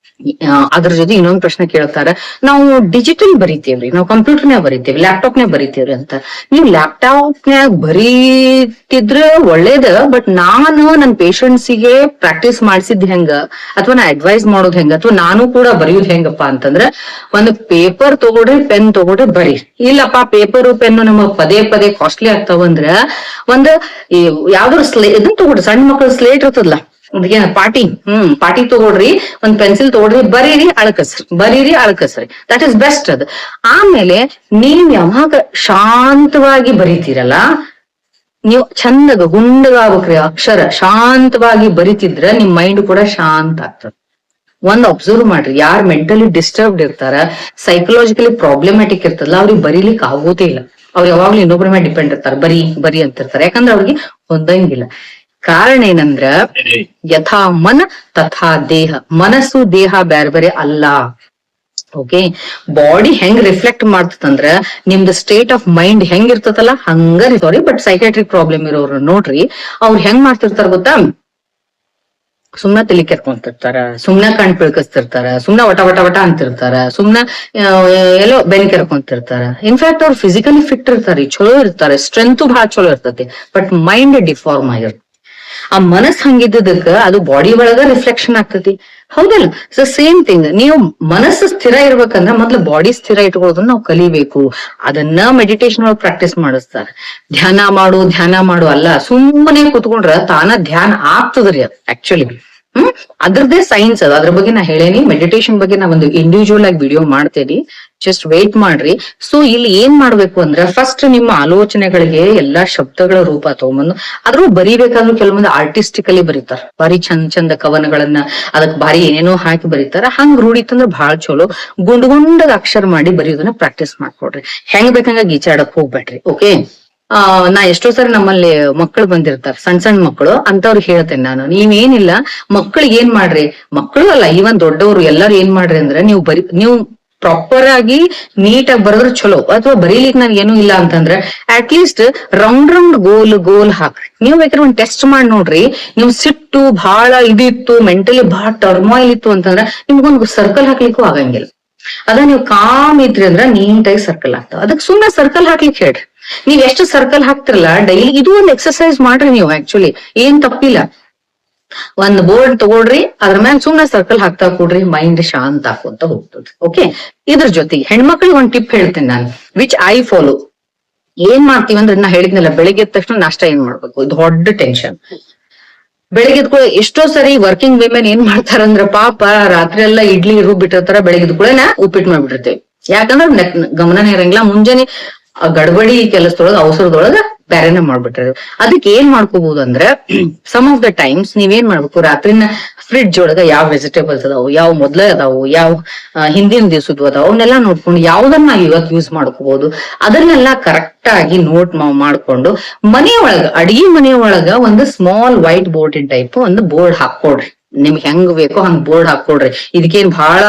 ಅದ್ರ ಜೊತೆ ಇನ್ನೊಂದು ಪ್ರಶ್ನೆ ಕೇಳ್ತಾರ, ನಾವು ಡಿಜಿಟಲ್ ಬರಿತೇವ್ರಿ, ನಾವು ಕಂಪ್ಯೂಟರ್ನ್ಯಾಗ ಬರಿತೇವಿ, ಲ್ಯಾಪ್ಟಾಪ್ನ್ಯಾಗ ಬರಿತೇವ್ರಿ ಅಂತ. ನೀವು ಲ್ಯಾಪ್ಟಾಪ್ನ್ಯಾಗ ಬರೀತಿದ್ರ ಒಳ್ಳೇದ, ಬಟ್ ನಾನು ನನ್ನ ಪೇಷಂಟ್ಸಿಗೆ ಪ್ರಾಕ್ಟೀಸ್ ಮಾಡ್ಸಿದ್ ಹೆಂಗ, ಅಥವಾ ನಾ ಅಡ್ವೈಸ್ ಮಾಡೋದ್ ಹೆಂಗ, ಅಥವಾ ನಾನು ಕೂಡ ಬರೆಯೋದ್ ಹೆಂಗಪ್ಪ ಅಂತಂದ್ರ, ಒಂದು ಪೇಪರ್ ತಗೊಳ್ರಿ, ಪೆನ್ ತಗೊಳ್ರಿ, ಬರೀ. ಇಲ್ಲಪ್ಪ ಪೇಪರು ಪೆನ್ನು ನಮಗ್ ಪದೇ ಕಾಸ್ಟ್ಲಿ ಆಗ್ತಾವಂದ್ರ ಒಂದ್ ಯಾವ್ದಾದ್ರು ಇದನ್ ತಗೊಳ್ರಿ, ಸಣ್ಣ ಮಕ್ಕಳ ಸ್ಲೇಟ್ ಇರ್ತದಲ್ಲ ಪಾಟಿ ತಗೊಳ್ರಿ, ಒಂದ್ ಪೆನ್ಸಿಲ್ ತಗೊಳ್ರಿ, ಬರೀರಿ ಅಳಕಸ್ರಿ, ದಟ್ ಇಸ್ ಬೆಸ್ಟ್ ಅದು. ಆಮೇಲೆ ನೀವ್ ಯಾವಾಗ ಶಾಂತವಾಗಿ ಬರೀತೀರಲ್ಲ, ನೀವು ಚಂದಗ ಗುಂಡಗಾಗ್ಬೇಕ್ರಿ, ಅಕ್ಷರ ಶಾಂತವಾಗಿ ಬರಿತಿದ್ರ ನಿಮ್ ಮೈಂಡ್ ಕೂಡ ಶಾಂತ ಆಗ್ತದೆ. ಒಂದ್ ಅಬ್ಸರ್ವ್ ಮಾಡ್ರಿ, ಯಾರ್ ಮೆಂಟಲಿ ಡಿಸ್ಟರ್ಬ್ಡ್ ಇರ್ತಾರ, ಸೈಕಲಾಜಿಕಲಿ ಪ್ರಾಬ್ಲಮ್ಯಾಟಿಕ್ ಇರ್ತದಲ್ಲ, ಅವ್ರಿಗೆ ಬರೀಲಿಕ್ಕೆ ಆಗೋದೇ ಇಲ್ಲ. ಅವ್ರು ಯಾವಾಗ್ಲೂ ಇನ್ನೊಬ್ರ ಮೇಲೆ ಡಿಪೆಂಡ್ ಇರ್ತಾರೆ, ಬರೀ ಅಂತಿರ್ತಾರೆ. ಯಾಕಂದ್ರೆ ಅವ್ರಿಗೆ ಹೊಂದಂಗಿಲ್ಲ. ಕಾರಣ ಏನಂದ್ರ ಯಥಾ ಮನ ತಥಾ ದೇಹ, ಮನಸ್ಸು ದೇಹ ಬೇರೆ ಅಲ್ಲ. ಓಕೆ, ಬಾಡಿ ಹೆಂಗ್ ರಿಫ್ಲೆಕ್ಟ್ ಮಾಡ್ತದಂದ್ರ ನಿಮ್ದು ಸ್ಟೇಟ್ ಆಫ್ ಮೈಂಡ್ ಹೆಂಗ್ ಇರ್ತದಲ್ಲ ಹಂಗ. ಸಾರಿ, ಬಟ್ ಸೈಕಾಟ್ರಿಕ್ ಪ್ರಾಬ್ಲಮ್ ಇರೋರು ನೋಡ್ರಿ, ಅವ್ರು ಹೆಂಗ್ ಮಾಡ್ತಿರ್ತಾರ ಗೊತ್ತಾ, ಸುಮ್ನ ತಲಿ ಕೆರ್ಕೊಂತಿರ್ತಾರ, ಸುಮ್ನ ಕಣ್ ಪಿಳ್ಕಸ್ತಿರ್ತಾರ, ಸುಮ್ನ ವಟ ಅಂತಿರ್ತಾರ, ಸುಮ್ನ ಎಲ್ಲೋ ಬೆನ್ ಕೆರ್ಕೊಂತಿರ್ತಾರ. ಇನ್ಫ್ಯಾಕ್ಟ್ ಅವ್ರು ಫಿಸಿಕಲಿ ಫಿಟ್ ಇರ್ತಾರೆ, ಚಲೋ ಇರ್ತಾರೆ, ಸ್ಟ್ರೆಂತ್ ಬಹಳ ಚಲೋ ಇರ್ತತಿ, ಬಟ್ ಮೈಂಡ್ ಡಿಫಾರ್ಮ್ ಆಗಿರ್ತದೆ. ಆ ಮನಸ್ ಹಂಗಿದ್ದದಕ್ಕ ಅದು ಬಾಡಿ ಒಳಗ ರಿಫ್ಲೆಕ್ಷನ್ ಆಗ್ತತಿ. ಹೌದಲ್ಲ? ಸೊ ಸೇಮ್ ಥಿಂಗ್, ನೀವು ಮನಸ್ಸು ಸ್ಥಿರ ಇರ್ಬೇಕಂದ್ರ ಮೊದ್ಲು ಬಾಡಿ ಸ್ಥಿರ ಇಟ್ಕೊಳ್ಳೋದನ್ನ ನಾವು ಕಲಿಬೇಕು. ಅದನ್ನ ಮೆಡಿಟೇಷನ್ ಒಳಗೆ ಪ್ರಾಕ್ಟೀಸ್ ಮಾಡಿಸ್ತಾರ. ಧ್ಯಾನ ಮಾಡು ಅಲ್ಲ, ಸುಮ್ಮನೆ ಕುತ್ಕೊಂಡ್ರ ತಾನ ಧ್ಯಾನ ಆಗ್ತದ್ರಿ. ಆಕ್ಚುಲಿ ಅದ್ರದ್ದೇ ಸೈನ್ಸ್ ಅದ, ಅದ್ರ ಬಗ್ಗೆ ನಾ ಹೇಳೇನಿ. ಮೆಡಿಟೇಷನ್ ಬಗ್ಗೆ ನಾ ಒಂದು ಇಂಡಿವಿಜುವಲ್ ಆಗಿ ವಿಡಿಯೋ ಮಾಡ್ತೇನಿ, ಜಸ್ಟ್ ವೇಟ್ ಮಾಡ್ರಿ. ಸೊ ಇಲ್ಲಿ ಏನ್ ಮಾಡ್ಬೇಕು ಅಂದ್ರೆ ಫಸ್ಟ್ ನಿಮ್ಮ ಆಲೋಚನೆಗಳಿಗೆ ಎಲ್ಲಾ ಶಬ್ದಗಳ ರೂಪ ತಗೊಂಬಂದು ಅದ್ರೂ ಬರಿಬೇಕಾದ್ರೂ ಕೆಲವೊಂದು ಆರ್ಟಿಸ್ಟಿಕಲಿ ಬರೀತಾರ, ಭಾರಿ ಚಂದ ಕವನಗಳನ್ನ ಅದಕ್ ಭಾರಿ ಏನೇನೋ ಹಾಕಿ ಬರೀತಾರ. ಹಂಗ್ ರೂಢಿತಂದ್ರ ಬಹಳ ಚಲೋ. ಗುಂಡಾಗ ಅಕ್ಷರ ಮಾಡಿ ಬರೆಯೋದನ್ನ ಪ್ರಾಕ್ಟೀಸ್ ಮಾಡ್ಕೊಡ್ರಿ. ಹೆಂಗ್ ಬೇಕಂಗ ಗೀಚಾಡಕ್ ಹೋಗ್ಬೇಡ್ರಿ. ಓಕೆ, ನಾ ಎಷ್ಟೋ ಸರಿ ನಮ್ಮಲ್ಲಿ ಮಕ್ಕಳು ಬಂದಿರ್ತಾರ, ಸಣ್ಣ ಮಕ್ಕಳು ಅಂತವ್ರಿಗೆ ಹೇಳ್ತೇನೆ ನಾನು, ನೀವೇನಿಲ್ಲ ಮಕ್ಕಳಿಗೆ ಏನ್ ಮಾಡ್ರಿ, ಮಕ್ಕಳು ಅಲ್ಲ ಈವನ್ ದೊಡ್ಡವರು ಎಲ್ಲಾರು ಏನ್ ಮಾಡ್ರಿ ಅಂದ್ರೆ ನೀವು ಪ್ರಾಪರ್ ಆಗಿ ನೀಟಾಗಿ ಬರೆದ್ರೆ ಚಲೋ. ಅಥವಾ ಬರೀಲಿಕ್ಕೆ ನನ್ಗೆ ಏನೂ ಇಲ್ಲ ಅಂತಂದ್ರೆ ಅಟ್ ಲೀಸ್ಟ್ ರೌಂಡ್ ಗೋಲ್ ಹಾಕ್ರಿ. ನೀವ್ ಬೇಕಾದ್ರೆ ಒಂದ್ ಟೆಸ್ಟ್ ಮಾಡಿ ನೋಡ್ರಿ. ನೀವು ಸಿಟ್ಟು ಬಹಳ ಇದಿತ್ತು, ಮೆಂಟಲಿ ಬಹಳ ಟರ್ಮಾಯಿಲ್ ಇತ್ತು ಅಂತಂದ್ರೆ ನಿಮ್ಗೊಂದು ಸರ್ಕಲ್ ಹಾಕ್ಲಿಕ್ಕೂ ಆಗಂಗಿಲ್ಲ. ಅದ ನೀವು ಕಾಮ್ ಇದ್ರಿ ಅಂದ್ರ ನೀಟಾಗಿ ಸರ್ಕಲ್ ಆಗ್ತಾವ. ಅದಕ್ಕೆ ಸುಮ್ಮನೆ ಸರ್ಕಲ್ ಹಾಕ್ಲಿಕ್ಕೆ ಹೇಳ್ರಿ. ನೀವ್ ಎಷ್ಟು ಸರ್ಕಲ್ ಹಾಕ್ತಿರಲ್ಲ ಡೈಲಿ, ಇದು ಒಂದು ಎಕ್ಸರ್ಸೈಸ್ ಮಾಡ್ರಿ ನೀವು. ಆಕ್ಚುಲಿ ಏನ್ ತಪ್ಪಿಲ್ಲ. ಒಂದ್ ಬೋರ್ಡ್ ತಗೊಳ್ರಿ, ಅದ್ರ ಮ್ಯಾಲ ಸುಮ್ನೆ ಸರ್ಕಲ್ ಹಾಕ್ತಾ ಕೊಡ್ರಿ, ಮೈಂಡ್ ಶಾಂತ ಆಕೋತ ಹೋಗ್ತದೆ. ಓಕೆ, ಇದ್ರ ಜೊತೆಗೆ ಹೆಣ್ಮಕ್ಳಿಗೆ ಒಂದ್ ಟಿಪ್ ಹೇಳ್ತೇನೆ ನಾನು, ವಿಚ್ ಐ ಫಾಲೋ. ಏನ್ ಮಾಡ್ತೀವಿ ಅಂದ್ರೆ ನಾ ಹೇಳಿದ್ನಲ್ಲ, ಬೆಳಿಗ್ಗೆ ಎದ್ದ ತಕ್ಷಣ ನಾಷ್ಟ ಏನ್ ಮಾಡ್ಬೇಕು, ಇದು ದೊಡ್ಡ ಟೆನ್ಷನ್. ಬೆಳಿಗ್ಗೆ ಕೂಡ ಎಷ್ಟೋ ಸರಿ ವರ್ಕಿಂಗ್ ವಿಮೆನ್ ಏನ್ ಮಾಡ್ತಾರಂದ್ರ ಪಾಪ ರಾತ್ರಿ ಎಲ್ಲಾ ಇಡ್ಲಿ ಬಿಟ್ಟಿರ್ತಾರ, ಬೆಳಿಗ್ಗೆ ಕೂಡ ಉಪ್ಪಿಟ್ಟು ಮಾಡ್ಬಿಟ್ಟಿರ್ತೇವೆ. ಯಾಕಂದ್ರೆ ಗಮನನೇ ಇರಂಗಿಲ್ಲ. ಮುಂಜಾನೆ ಗಡ್ಬಡಿ ಕೆಲಸದೊಳಗ ಅವಸರದೊಳಗ ಬ್ಯಾರೆನ ಮಾಡ್ಬಿಟ್ರೆ. ಅದಕ್ಕೆ ಏನ್ ಮಾಡ್ಕೋಬಹುದು ಅಂದ್ರೆ ಸಮ್ ಆಫ್ ದ ಟೈಮ್ಸ್ ನೀವೇನ್ ಮಾಡ್ಬೇಕು, ರಾತ್ರಿನ ಫ್ರಿಡ್ಜ್ ಒಳಗ ಯಾವ ವೆಜಿಟೇಬಲ್ಸ್ ಅದಾವು, ಯಾವ ಮೊದ್ಲೇ ಅದಾವು, ಯಾವ ಹಿಂದಿನ ದಿವ್ಸದ್ದು ಅದಾವ, ಅವನ್ನೆಲ್ಲಾ ನೋಡ್ಕೊಂಡು ಯಾವ್ದನ್ನ ನಾವ್ ಇವತ್ತು ಯೂಸ್ ಮಾಡ್ಕೋಬಹುದು ಅದನ್ನೆಲ್ಲ ಕರೆಕ್ಟ್ ಆಗಿ ನೋಟ್ ಮಾಡ್ಕೊಂಡು ಮನೆಯೊಳಗ, ಅಡಿಗೆ ಮನೆಯೊಳಗ ಒಂದು ಸ್ಮಾಲ್ ವೈಟ್ ಬೋರ್ಡ್ ಟೈಪ್ ಒಂದು ಬೋರ್ಡ್ ಹಾಕೊಡ್ರಿ. ನಿಮ್ಗೆ ಹೆಂಗ್ ಬೇಕೋ ಹಂಗ್ ಬೋರ್ಡ್ ಹಾಕೊಡ್ರಿ. ಇದಕ್ಕೇನ್ ಬಹಳ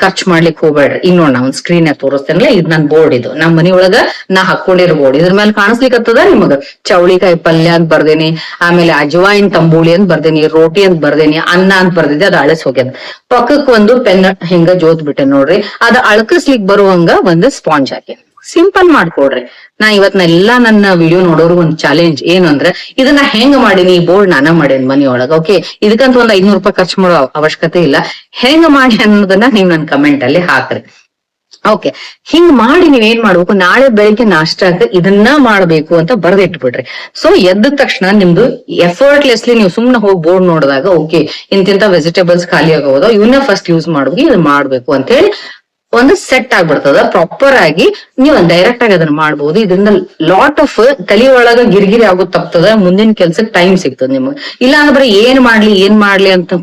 ಖರ್ಚು ಮಾಡ್ಲಿಕ್ಕೆ ಹೋಗ್ಬೇಡ್ರಿ. ಈಗ ನೋಡ್ ನಾ ಒಂದ್ ಸ್ಕ್ರೀನ್ ತೋರಿಸ್ತೇನಲ್ಲ, ಇದು ನನ್ ಬೋರ್ಡ್, ಇದು ನಮ್ ಮನಿಯೊಳಗ ನಾ ಹಾಕೊಂಡಿರೋ ಬೋರ್ಡ್. ಇದ್ರ ಮೇಲೆ ಕಾಣಿಸ್ಲಿಕ್ಕತ್ತದ ನಿಮಗ ಚೌಳಿಕಾಯಿ ಪಲ್ಯ ಅಂತ ಬರ್ದೇನಿ, ಆಮೇಲೆ ಅಜ್ವಾಯಿನ್ ತಂಬೂಳಿ ಅಂತ ಬರ್ದೇನಿ, ರೋಟಿ ಅಂತ ಬರ್ದೇನಿ, ಅನ್ನ ಅಂತ ಬರ್ದಿದ್ದೆ, ಅದು ಅಳಸ್ ಹೋಗ್ಯದ. ಪಕ್ಕಕ್ ಒಂದು ಪೆನ್ ಹಿಂಗ ಜೋತ್ ಬಿಟ್ಟೆ ನೋಡ್ರಿ, ಅದ ಅಳಕಸ್ಲಿಕ್ ಬರುವಂಗ ಒಂದು ಸ್ಪಾಂಜ್ ಹಾಕಿ. ಸಿಂಪಲ್ ಮಾಡ್ಕೊಡ್ರಿ. ನಾ ಇವತ್ನೆಲ್ಲಾ ನನ್ನ ವಿಡಿಯೋ ನೋಡೋರು ಒಂದ್ ಚಾಲೆಂಜ್ ಏನು ಅಂದ್ರೆ, ಇದನ್ನ ಹೆಂಗ್ ಮಾಡೀನಿ, ಈ ಬೋರ್ಡ್ ನಾನ ಮಾಡೇನಿ ಮನಿಯೊಳಗ. ಓಕೆ, ಇದಕ್ಕಂತ ಒಂದ್ 500 ರೂಪಾಯಿ ಖರ್ಚು ಮಾಡೋ ಅವಶ್ಯಕತೆ ಇಲ್ಲ. ಹೆಂಗ್ ಮಾಡಿ ಅನ್ನೋದನ್ನ ನೀವ್ ನನ್ ಕಮೆಂಟ್ ಅಲ್ಲಿ ಹಾಕ್ರಿ. ಓಕೆ, ಹಿಂಗ್ ಮಾಡಿ ನೀವ್ ಏನ್ ಮಾಡ್ಬೇಕು, ನಾಳೆ ಬೆಳಿಗ್ಗೆ ನಾಷ್ಟಾಕ ಇದನ್ನ ಮಾಡ್ಬೇಕು ಅಂತ ಬರ್ದಿಟ್ಬಿಡ್ರಿ. ಸೊ ಎದ್ದ ತಕ್ಷಣ ನಿಮ್ದು ಎಫರ್ಟ್ಲೆಸ್ಲಿ ನೀವು ಸುಮ್ನೆ ಹೋಗಿ ಬೋರ್ಡ್ ನೋಡಿದಾಗ ಓಕೆ ಇಂತಿಂತ ವೆಜಿಟೇಬಲ್ಸ್ ಖಾಲಿ ಆಗೋದು, ಇವನ್ನ ಫಸ್ಟ್ ಯೂಸ್ ಮಾಡ್ಬೇಕು, ಇದನ್ನ ಮಾಡ್ಬೇಕು ಅಂತ ಹೇಳಿ ಒಂದು ಸೆಟ್ ಆಗ್ಬಿಡ್ತದ. ಪ್ರಾಪರ್ ಆಗಿ ನೀವು ಡೈರೆಕ್ಟ್ ಆಗಿ ಅದನ್ನ ಮಾಡ್ಬೋದು. ಇದರಿಂದ ಲಾಟ್ ಆಫ್ ತಲೆ ಒಳಗ ಗಿರಿಗಿರಿ ಆಗೋದ್ ತಪ್ತದ, ಮುಂದಿನ ಕೆಲ್ಸಕ್ಕೆ ಟೈಮ್ ಸಿಗ್ತದ ನಿಮ್ಗೆ. ಇಲ್ಲ ಅಂದ್ರೆ ಏನ್ ಮಾಡ್ಲಿ ಅಂತ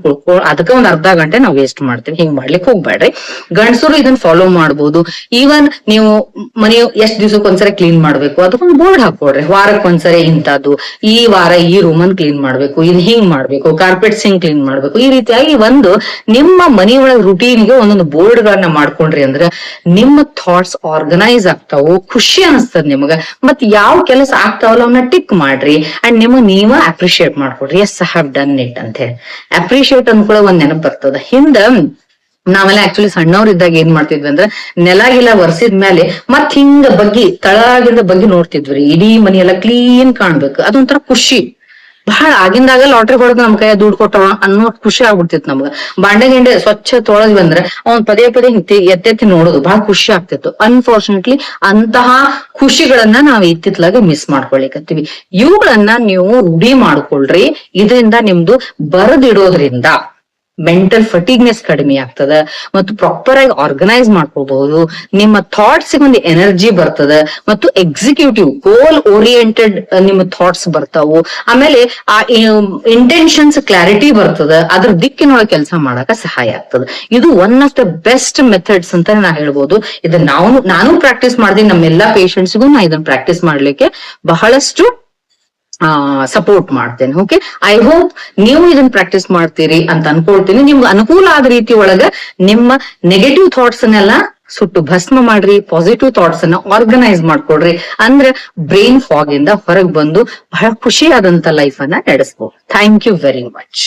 ಅದಕ್ಕೆ ಒಂದ್ ಅರ್ಧ ಗಂಟೆ ನಾವು ವೇಸ್ಟ್ ಮಾಡ್ತೀವಿ. ಹಿಂಗ್ ಮಾಡ್ಲಿಕ್ಕೆ ಹೋಗ್ಬೇಡ್ರಿ. ಗಂಡಸರು ಇದನ್ನ ಫಾಲೋ ಮಾಡ್ಬೋದು. ಈವನ್ ನೀವು ಮನೆ ಎಷ್ಟ್ ದಿವ್ಸಕ್ಕೆ ಒಂದ್ಸರಿ ಕ್ಲೀನ್ ಮಾಡ್ಬೇಕು ಅದಕ್ಕೊಂದು ಬೋರ್ಡ್ ಹಾಕೊಡ್ರಿ. ವಾರಕ್ಕೆ ಒಂದ್ಸರಿ ಇಂತದ್ದು, ಈ ವಾರ ಈ ರೂಮನ್ ಕ್ಲೀನ್ ಮಾಡ್ಬೇಕು, ಇದ್ ಹಿಂಗ್ ಮಾಡ್ಬೇಕು, ಕಾರ್ಪೆಟ್ಸ್ ಹಿಂಗ್ ಕ್ಲೀನ್ ಮಾಡ್ಬೇಕು. ಈ ರೀತಿಯಾಗಿ ಒಂದು ನಿಮ್ಮ ಮನೆಯೊಳಗ ರುಟೀನ್ಗೆ ಒಂದೊಂದು ಬೋರ್ಡ್ ಗಳನ್ನ ಮಾಡ್ಕೊಂಡ್ರಿ ಅಂದ್ರೆ ನಿಮ್ಮ ಥಾಟ್ಸ್ ಆರ್ಗನೈಸ್ ಆಗ್ತಾವು, ಖುಷಿ ಅನಿಸ್ತದ ನಿಮಗ. ಮತ್ ಯಾವ ಕೆಲಸ ಆಗ್ತಾವಲ್ಲ ಅವನ್ನ ಟಿಕ್ ಮಾಡ್ರಿ ಅಂಡ್ ನಿಮಗ್ ನೀವ ಅಪ್ರಿಶಿಯೇಟ್ ಮಾಡ್ಕೊಡ್ರಿ. Yes I have done it ಅಂತ ಹೇಳಿ ಅಪ್ರಿಶಿಯೇಟ್ ಅನ್ಕೊಳ್ಳೋ ಒಂದ್ ನೆನಪು ಬರ್ತದ. ಹಿಂದ ನಾವೆಲ್ಲ ಆಕ್ಚುಲಿ ಸಣ್ಣವ್ರಿದ್ದಾಗ ಏನ್ ಮಾಡ್ತಿದ್ವಿ ಅಂದ್ರೆ ನೆಲಗಿಲ್ಲ ಒರೆಸಿದ್ಮೇಲೆ ಮತ್ ಹಿಂಗ ತಳಗಿಂದ ಬಗ್ಗೆ ನೋಡ್ತಿದ್ವಿ. ಇಡೀ ಮನೆಯೆಲ್ಲ ಕ್ಲೀನ್ ಕಾಣ್ಬೇಕು, ಅದೊಂಥರ ಖುಷಿ. ಬಹಳ ಆಗಿಂದಾಗ ಲಾಟ್ರಿ ಹೊಡೆದ್ ನಮ್ ಕೈ ದುಡ್ಡು ಕೊಟ್ಟವ ಅನ್ನೋ ಖುಷಿ ಆಗ್ಬಿಡ್ತಿತ್ತು ನಮ್ಗ. ಬಾಂಡೆ ಗಿಂಡೆ ಸ್ವಚ್ಛ ತೊಳೆದ್ ಬಂದ್ರೆ ಅವ್ನ್ ಪದೇ ಎತ್ತೆತ್ತಿ ನೋಡೋದು ಬಹಳ ಖುಷಿ ಆಗ್ತಿತ್ತು. ಅನ್ಫಾರ್ಚುನೇಟ್ಲಿ ಅಂತಹ ಖುಷಿಗಳನ್ನ ನಾವ್ ಇತ್ತಿತ್ಲಾಗ ಮಿಸ್ ಮಾಡ್ಕೊಳಿಕತ್ತೀವಿ. ಇವುಗಳನ್ನ ನೀವು ರೂಢಿ ಮಾಡ್ಕೊಳ್ರಿ. ಇದರಿಂದ ನಿಮ್ದು ಬರದಿಡೋದ್ರಿಂದ ಮೆಂಟಲ್ ಫಟಿಗ್ನೆಸ್ ಕಡಿಮೆ ಆಗ್ತದ ಮತ್ತು ಪ್ರಾಪರ್ ಆಗಿ ಆರ್ಗನೈಸ್ ಮಾಡ್ಕೋಬಹುದು. ನಿಮ್ಮ ಥಾಟ್ಸ್ ಒಂದು ಎನರ್ಜಿ ಬರ್ತದ ಮತ್ತು ಎಕ್ಸಿಕ್ಯೂಟಿವ್ ಗೋಲ್ ಓರಿಯೆಂಟೆಡ್ ನಿಮ್ಮ ಥಾಟ್ಸ್ ಬರ್ತಾವು. ಆಮೇಲೆ ಆ ಇಂಟೆನ್ಷನ್ಸ್ ಕ್ಲಾರಿಟಿ ಬರ್ತದ, ಅದ್ರ ದಿಕ್ಕಿನೊಳಗೆ ಕೆಲಸ ಮಾಡಕ ಸಹಾಯ ಆಗ್ತದ. ಇದು one of the best methods ಅಂತ ನಾ ಹೇಳ್ಬೋದು. ಇದನ್ನ ನಾನು ಪ್ರಾಕ್ಟೀಸ್ ಮಾಡ್ತೀನಿ. ನಮ್ಮೆಲ್ಲಾ ಪೇಷಂಟ್ಸ್ಗೂ ನಾ ಇದನ್ನ ಪ್ರಾಕ್ಟೀಸ್ ಮಾಡ್ಲಿಕ್ಕೆ ಬಹಳಷ್ಟು ಸಪೋರ್ಟ್ ಮಾಡ್ತೇನೆ. ಓಕೆ, ಐ ಹೋಪ್ ನೀವು ಇದನ್ನ ಪ್ರಾಕ್ಟೀಸ್ ಮಾಡ್ತೀರಿ ಅಂತ ಅನ್ಕೊಳ್ತೀನಿ. ನಿಮ್ಗೆ ಅನುಕೂಲ ಆದ ರೀತಿ ಒಳಗ ನಿಮ್ಮ ನೆಗೆಟಿವ್ ಥಾಟ್ಸ್ ಅನ್ನೆಲ್ಲ ಸುಟ್ಟು ಭಸ್ಮ ಮಾಡ್ರಿ, ಪಾಸಿಟಿವ್ ಥಾಟ್ಸ್ ಅನ್ನ ಆರ್ಗನೈಸ್ ಮಾಡ್ಕೊಡ್ರಿ. ಅಂದ್ರೆ ಬ್ರೈನ್ ಫಾಗ್ ಇಂದ ಹೊರಗೆ ಬಂದು ಬಹಳ ಖುಷಿಯಾದಂತ ಲೈಫ್ ಅನ್ನ ನಡೆಸ್ಬೋದು. Thank you very much.